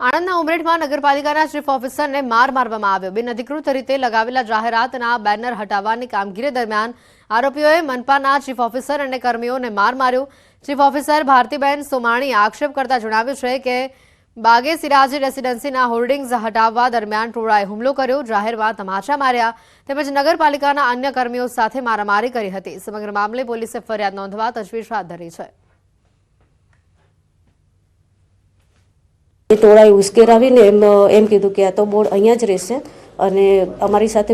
આણંદના ઉમરેઠમાં નગરપાલિકાના ચીફ ઓફિસરને માર મારવામાં આવ્યો। બિનઅધિકૃત રીતે લગાવેલા જાહેરાતના બેનર હટાવવાની કામગીરી દરમિયાન આરોપીઓએ મનપાના ચીફ ઓફિસર અને કર્મીઓને માર માર્યો। ચીફ ઓફિસર ભારતીબેન સોમાણીએ આક્ષેપ કરતા જણાવ્યું છે કે બાગે સિરાજી રેસિડેન્સીના હોર્ડિંગ્સ હટાવવા દરમિયાન ટોળાએ હુમલો કર્યો, જાહેરમાં તમાચા માર્યા તેમજ નગરપાલિકાના અન્ય કર્મીઓ સાથે મારામારી કરી હતી। સમગ્ર મામલે પોલીસે ફરિયાદ નોંધવા તજવીજ હાથ ધરી છે। ટોળાએ ઉશ્કેરાવીને એમ કીધું કે આ તો બોર્ડ અહીંયા જ રહેશે અને અમારી સાથે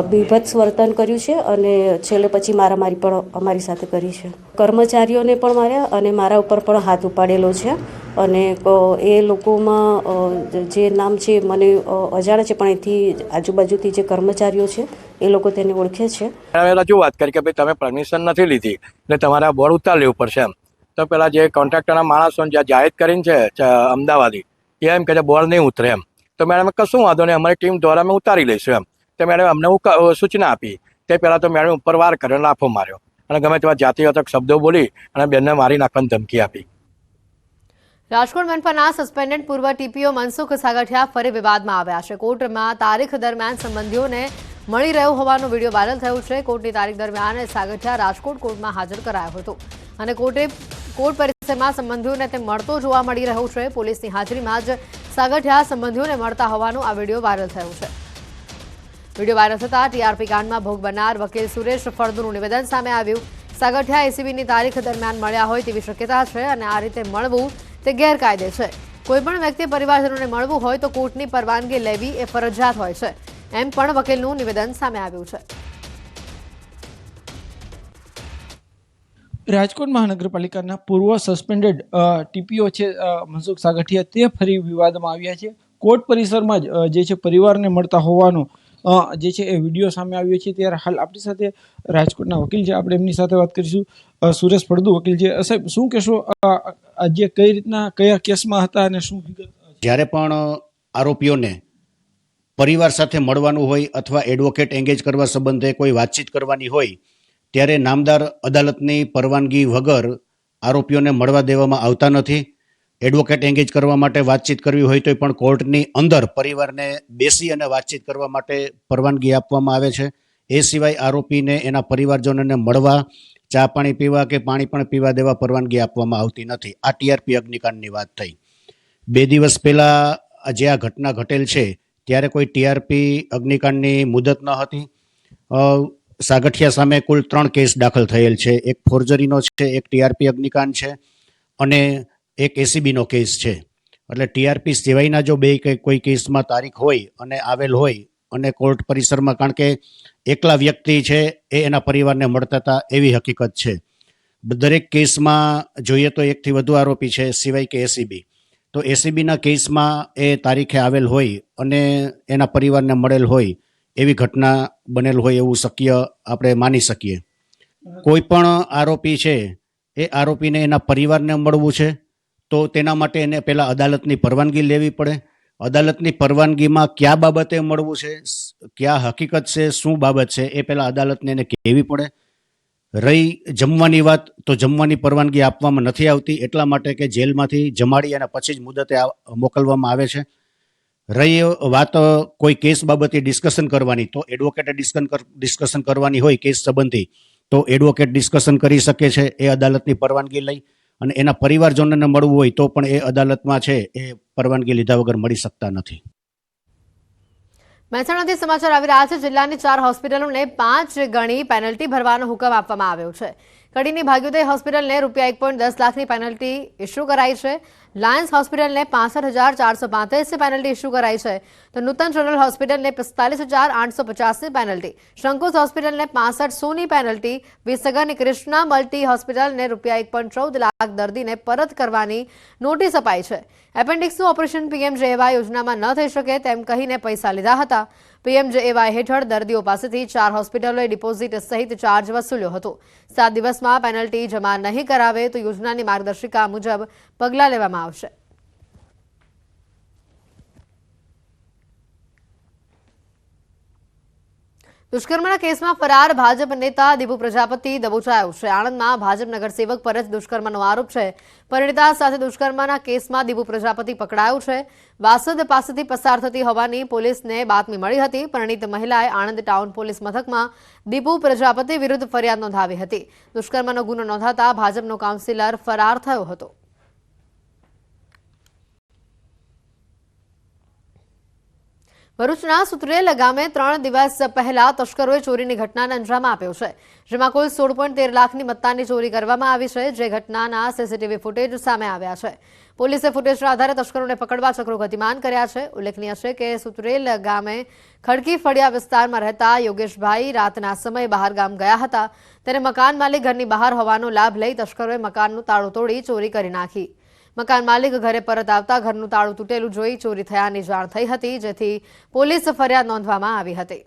બીભત્સ વર્તન કર્યું છે અને છેલ્લે પછી મારામારી પણ અમારી સાથે કરી છે। કર્મચારીઓને પણ માર્યા અને મારા ઉપર પણ હાથ ઉપાડેલો છે અને એ લોકોમાં જે નામ છે મને અજાણ છે, પણ અહીંથી આજુબાજુથી જે કર્મચારીઓ છે એ લોકો તેને ઓળખે છે। જો વાત કરી કે ભાઈ તમે પરમિશન નથી લીધી એટલે તમારે આ બોર્ડ ઉતાર લેવું પડશે એમ, તો પેલા જે કોન્ટ્રાક્ટરના માણસો જ્યાં જાહેર કરીને છે અમદાવાદી એમ કે બોર્ડ નહીં ઉતરે એમ, તો મેડમ કશું વાંધો નહીં, અમારી ટીમ દ્વારા અમે ઉતારી લઈશું એમ। તો મેડમ અમને સૂચના આપી તે પહેલાં તો મેડમ ઉપર વાર કર્યો, લાફો માર્યો અને ગમે તેવા જાતિવાચક શબ્દો બોલી અને બેનને મારી નાખવાની ધમકી આપી। રાજકોટ મનપાના સસ્પેન્ડેડ પૂર્વ ટીપીઓ મનસુખ સાગઠિયા ફરી વિવાદમાં આવ્યા છે। કોર્ટમાં તારીખ દરમિયાન સંબંધીઓને મળી રહ્યો હોવાનો વિડીયો વાયરલ થયો છે। કોર્ટની તારીખ દરમિયાન સાગઠિયા રાજકોટ કોર્ટમાં હાજર કરાયો હતો અને કોર્ટ પરિસરમાં સંબંધીઓને તે મળતો જોવા મળી રહ્યો છે। પોલીસની હાજરીમાં જ સાગઠિયા સંબંધીઓને મળતા હોવાનો આ વિડીયો વાયરલ થયો છે। વિડીયો વાયરલ થતા ટીઆરપી કાંડમાં ભોગ બનનાર વકીલ સુરેશ ફળદુનું નિવેદન સામે આવ્યું। સાગઠિયા એસીબીની તારીખ દરમિયાન મળ્યા હોય તેવી શક્યતા છે અને આ રીતે મળવું તે ગેરકાયદે છે। કોઈપણ વ્યક્તિ પરિવારજનોને મળવું હોય તો કોર્ટની પરવાનગી લેવી એ ફરજિયાત હોય છે, એમ પણ વકીલનું નિવેદન સામે આવ્યું છે। રાજકોટ મહાનગરપાલિકાના પૂર્વ સસ્પેન્ડેડ ટીપીઓ છે મનસુખ સાગઠિયા તે ફરી વિવાદમાં આવ્યા છે। કોર્ટ પરિસરમાં જ જે છે પરિવારને મળતા હોવાનો જે છે એ વિડીયો સામે આવ્યો છે। ત્યારે હાલ આપણી સાથે રાજકોટના વકીલ છે, આપણે એમની સાથે વાત કરીશું। સુરેશ ફળદુ વકીલ છે, સાહેબ શું કહેશો, આજે કઈ રીતના કયા કેસમાં હતા અને શું વિગત? જ્યારે પણ આરોપીઓને પરિવાર સાથે મળવાનું હોય અથવા એડવોકેટ એંગેજ કરવા સંબંધે કોઈ વાતચીત કરવાની હોય ત્યારે નામદાર અદાલતની પરવાનગી વગર આરોપીઓને મળવા દેવામાં આવતા નથી। એડવોકેટ એંગેજ કરવા માટે વાતચીત કરવી હોય તો પણ કોર્ટની અંદર પરિવારને બેસી અને વાતચીત કરવા માટે પરવાનગી આપવામાં આવે છે। એ સિવાય આરોપીને એના પરિવારજનોને મળવા, ચા પાણી પીવા કે પાણી પણ પીવા દેવા પરવાનગી આપવામાં આવતી નથી। આ ટીઆરપી અગ્નિકાંડની વાત થઈ। 2 દિવસ પહેલાં જે આ ઘટના ઘટેલ છે ત્યારે કોઈ ટીઆરપી અગ્નિકાંડની મુદત ન હતી। સાગઠિયા સામે કુલ 3 કેસ દાખલ થયેલ છે। એક ફોર્જરીનો છે, એક ટીઆરપી અગ્નિકાંડ છે અને એક એસીબીનો કેસ છે। એટલે ટીઆરપી સિવાયના જો કોઈ કેસમાં તારીખ હોય અને આવેલ હોય અને કોર્ટ પરિસરમાં, કારણ કે એકલા વ્યક્તિ છે એ એના પરિવારને મળતા હતા એવી હકીકત છે। દરેક કેસમાં જોઈએ તો 1 થી વધુ આરોપી છે સિવાય કે એસીબી, તો એસીબીના કેસમાં એ તારીખે આવેલ હોય અને એના પરિવારને મળેલ હોય એવી ઘટના બનેલ હોય એવું શક્ય આપણે માની શકીએ। કોઈ પણ આરોપી છે એ આરોપીને એના પરિવારને મળવું છે તો તેના માટે એને પહેલાં અદાલતની પરવાનગી લેવી પડે। અદાલતની પરવાનગીમાં કયા બાબતે મળવું છે, કયા હકીકત છે, શું બાબત છે એ પહેલાં અદાલતને એને કહેવી પડે। રહી જમવાની વાત, તો જમવાની પરવાનગી આપવામાં નથી આવતી, એટલા માટે કે જેલમાંથી જમાડી અને પછી જ મુદતે મોકલવામાં આવે છે। રહી વાત કોઈ કેસ બાબતે ડિસ્કશન કરવાની, તો એડવોકેટે ડિસ્કશન કરવાની હોય કેસ સંબંધી તો એડવોકેટ ડિસ્કશન કરી શકે છે એ અદાલતની પરવાનગી લઈ, અને એના પરિવારજનોને મળવું હોય તો પણ એ અદાલતમાં છે એ પરવાનગી લીધા વગર મળી શકતા નથી। મહેસાણાથી સમાચાર આવી રહ્યા છે। જિલ્લાની 4 હોસ્પિટલોને 5 ગણી પેનલ્ટી ભરવાનો હુકમ આપવામાં આવ્યો છે। કડીની ભાગ્યોદય હોસ્પિટલને ₹1.10 લાખની પેનલ્ટી ઇસ્યુ કરાઈ છે। લાયન્સ હોસ્પિટલને 65,435ની પેનલ્ટી ઇસ્યુ કરાઈ છે, તો નૂતન જનરલ હોસ્પિટલને 45,850ની પેનલ્ટી, શંકુસ હોસ્પિટલને 65,100ની પેનલ્ટી, વિસનગરની કૃષ્ણા મલ્ટી હોસ્પિટલને ₹1.14 લાખ દર્દીને પરત કરવાની નોટિસ અપાઈ છે। એપેન્ડિક્સનું ઓપરેશન પીએમજેએવાય યોજનામાં ન થઈ શકે તેમ કહીને પૈસા લીધા હતા। પીએમજેએવાય હેઠળ દર્દીઓ પાસેથી 4 હોસ્પિટલોએ ડિપોઝિટ સહિત ચાર્જ વસૂલ્યો હતો। 7 દિવસમાં પેનલ્ટી જમા નહીં કરાવે તો યોજનાની માર્ગદર્શિકા મુજબ પગલાં લેવામાં આવશે। દુષ્કર્મના કેસમાં ફરાર ભાજપ નેતા દીપુ પ્રજાપતિ દબોચાયો છે. આણંદમાં ભાજપ નગરસેવક પર જ દુષ્કર્મનો આરોપ છે. પરિણીતા સાથે દુષ્કર્મના કેસમાં દીપુ પ્રજાપતિ પકડાયો છે. વાસદ પાસેથી પસાર થતી હોવાની પોલીસને બાતમી મળી હતી. પરિણીત મહિલાએ આણંદ ટાઉન પોલીસ મથકમાં દીપુ પ્રજાપતિ વિરુદ્ધ ફરિયાદ નોંધાવી હતી. દુષ્કર્મનો ગુનો નોંધાતા ભાજપનો કાઉન્સિલર ફરાર થયો હતો. ભરૂચના સુતરેલ ગામે 3 દિવસ પહેલા તસ્કરોએ ચોરીની ઘટનાને અંજામ આપ્યો છે, જેમાં કુલ 16.13 લાખની મત્તાની ચોરી કરવામાં આવી છે, જે ઘટનાના સીસીટીવી ફૂટેજ સામે આવ્યા છે. પોલીસે ફૂટેજના આધારે તસ્કરોને પકડવા ચક્રો ગતિમાન કર્યા છે. ઉલ્લેખનીય છે કે સુતરેલ ગામે ખડકી ફળિયા વિસ્તારમાં રહેતા યોગેશભાઈ રાતના સમયે બહાર ગામ ગયા હતા. ત્યારે મકાન માલિક ઘરની બહાર હોવાનો લાભ લઈ તસ્કરોએ મકાનનું તાળું તોડી ચોરી કરી નાખી. મકાન માલિક ઘરે પરત આવતા ઘરનું તાળું તૂટેલું જોઈ ચોરી થયાની જાણ થઈ હતી, જેથી પોલીસ ફરિયાદ નોંધવામાં આવી હતી.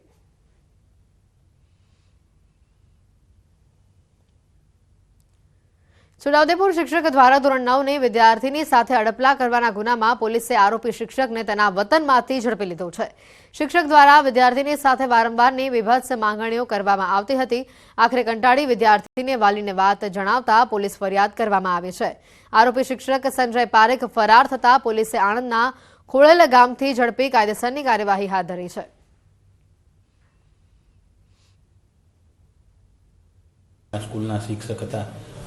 છોટાઉદેપુર શિક્ષક દ્વારા ધોરણ 9ની વિદ્યાર્થીની સાથે અડપલા કરવાના ગુનામાં પોલીસે આરોપી શિક્ષકને તેના વતનમાંથી ઝડપી લીધો છે. શિક્ષક દ્વારા વિદ્યાર્થીની સાથે વારંવારની વિભત્સ માંગણીઓ કરવામાં આવતી હતી. આખરે કંટાળી વિદ્યાર્થીને વાલીને વાત જણાવતા પોલીસ ફરિયાદ કરવામાં આવી છે. આરોપી શિક્ષક સંજય પારેખ ફરાર થતા પોલીસે આણંદના ખોળેલ ગામથી ઝડપી કાયદેસરની કાર્યવાહી હાથ ધરી છે. સ્કૂલના શિક્ષક હતા,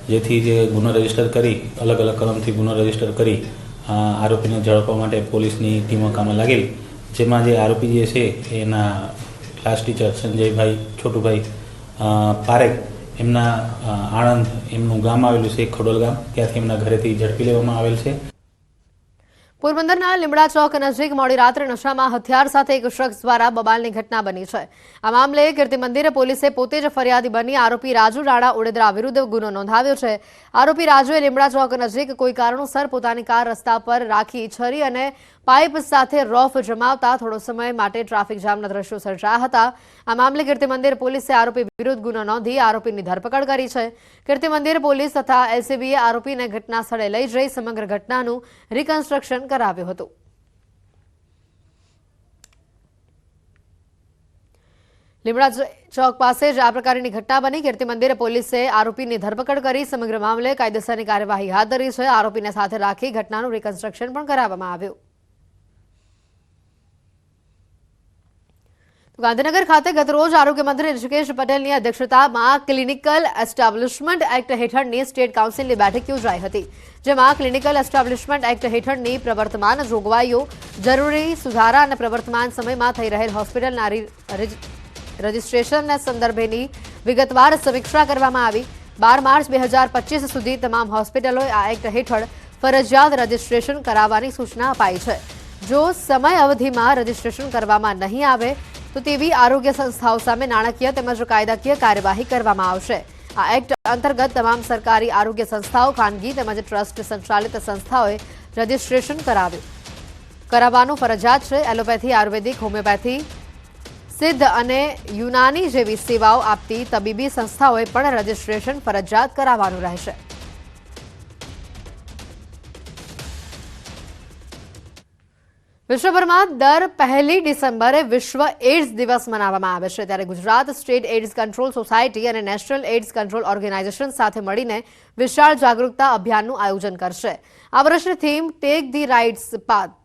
જેથી જે ગુનો રજીસ્ટર કરી અલગ અલગ કલમથી ગુનો રજીસ્ટર કરી આરોપીને ઝડપવા માટે પોલીસની ટીમો કામે લાગેલી, જેમાં જે આરોપી જે છે એના ક્લાસ ટીચર સંજયભાઈ છોટુભાઈ પારેખ એમના આણંદ એમનું ગામ આવેલું છે ખડોલ ગામ, ત્યાંથી એમના ઘરેથી ઝડપી લેવામાં આવેલ છે. પોરબંદરના લીમડા ચોક નજીક મોડી રાત્રે નશામાં હથિયાર સાથે એક શખ્સ દ્વારા બબાલની ઘટના બની છે. આ મામલે કીર્તિ મંદિર પોલીસે પોતે જ ફરિયાદી બની આરોપી રાજુ રાણા ઉડેદરા વિરુદ્ધ ગુનો નોંધાવ્યો છે. આરોપી રાજુએ લીમડા ચોક નજીક કોઈ કારણોસર પોતાની કાર રસ્તા પર રાખી છરી અને પાઇપ સાથે રોફ જમાવતા થોડો સમય માટે ટ્રાફિક જામના દ્રશ્યો સર્જાયા હતા. આ મામલે કીર્તિ મંદિર પોલીસે આરોપી વિરુદ્ધ ગુનો નોંધી આરોપીની ધરપકડ કરી છે. કીર્તિ મંદિર પોલીસ તથા એલસીબીએ આરોપીને ઘટના સ્થળે લઈ જઈ સમગ્ર ઘટનાનું રિકન્સ્ટ્રક્શન કરાવ્યું હતું. લીમડા ચોક પાસે જ આ પ્રકારની ઘટના બની. કીર્તિ મંદિર પોલીસે આરોપીની ધરપકડ કરી સમગ્ર મામલે કાયદેસરની કાર્યવાહી હાથ ધરી છે. આરોપીને સાથે રાખી ઘટનાનું રિકન્સ્ટ્રક્શન પણ કરાવવામાં આવ્યું. ગાંધીનગર ખાતે ગતરોજ આરોગ્ય મંત્રી ઋષિકેશ પટેલની અધ્યક્ષતામાં ક્લિનિકલ એસ્ટાબ્લિશમેન્ટ એક્ટ હેઠળની સ્ટેટ કાઉન્સિલની બેઠક યોજાઈ હતી, જેમાં ક્લિનિકલ એસ્ટાબ્લિશમેન્ટ એક્ટ હેઠળની પ્રવર્તમાન જોગવાઈઓ, જરૂરી સુધારા અને પ્રવર્તમાન સમયમાં થઈ રહેલ હોસ્પિટલના રજિસ્ટ્રેશન સંદર્ભેની વિગતવાર સમીક્ષા કરવામાં આવી. 12 માર્ચ 2025 સુધી તમામ હોસ્પિટલોએ આ એક્ટ હેઠળ ફરજિયાત રજિસ્ટ્રેશન કરાવવાની સૂચના અપાઈ છે. જો સમય અવધિમાં રજિસ્ટ્રેશન કરવામાં નહીં આવે તો તેવી આરોગ્ય સંસ્થાઓ સામે નાણાકીય તેમજ કાયદાકીય કાર્યવાહી કરવામાં આવશે. આ એક્ટ અંતર્ગત તમામ સરકારી આરોગ્ય સંસ્થાઓ, ખાનગી તેમજ ટ્રસ્ટ સંચાલિત સંસ્થાઓએ રજિસ્ટ્રેશન કરાવવાનું ફરજિયાત છે. એલોપેથી, આયુર્વેદિક, હોમિયોપેથી, સિદ્ધ અને યુનાની જેવી સેવાઓ આપતી તબીબી સંસ્થાઓએ પણ રજિસ્ટ્રેશન ફરજિયાત કરાવવાનું રહેશે. વિશ્વભરમાં દર 1 ડિસેમ્બરે વિશ્વ એઇડ્સ દિવસ મનાવવામાં આવે છે, ત્યારે Gujarat state AIDS control society અને નેશનલ એઇડ્સ કંટ્રોલ ઓર્ગેનાઇઝેશન સાથે મળીને વિશાળ જાગૃતતા અભિયાનનું આયોજન કરશે. આ વર્ષની theme take the rights path,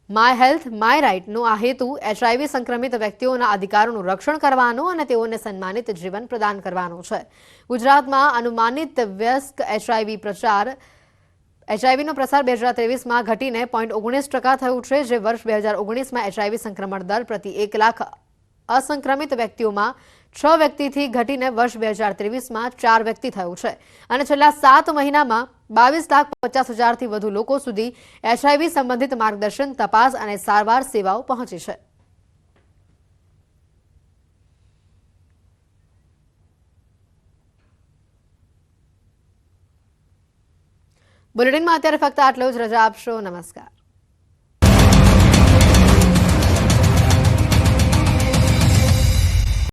my health my રાઇટનો આ હેતુ HIV સંક્રમિત વ્યક્તિઓના અધિકારોનું રક્ષણ કરવાનો અને તેઓને સન્માનિત જીવન પ્રદાન કરવાનો છે. ગુજરાતમાં અનુમાનિત વયસ્ક HIVનો પ્રસાર 2023માં ઘટીને 0.19% થયું છે, જે વર્ષ 2019માં HIV સંક્રમણ દર પ્રતિ 1 લાખ અસંક્રમિત વ્યક્તિઓમાં 6 વ્યક્તિથી ઘટીને વર્ષ 2023માં 4 વ્યક્તિ થયું છે. અને છેલ્લા 7 મહિનામાં 22,50,000થી વધુ લોકો સુધી HIV સંબંધિત માર્ગદર્શન, તપાસ અને સારવાર સેવાઓ પહોંચી છે. બુલેટિનમાં અત્યારે ફક્ત આટલું જ. રજા આપશો. નમસ્કાર.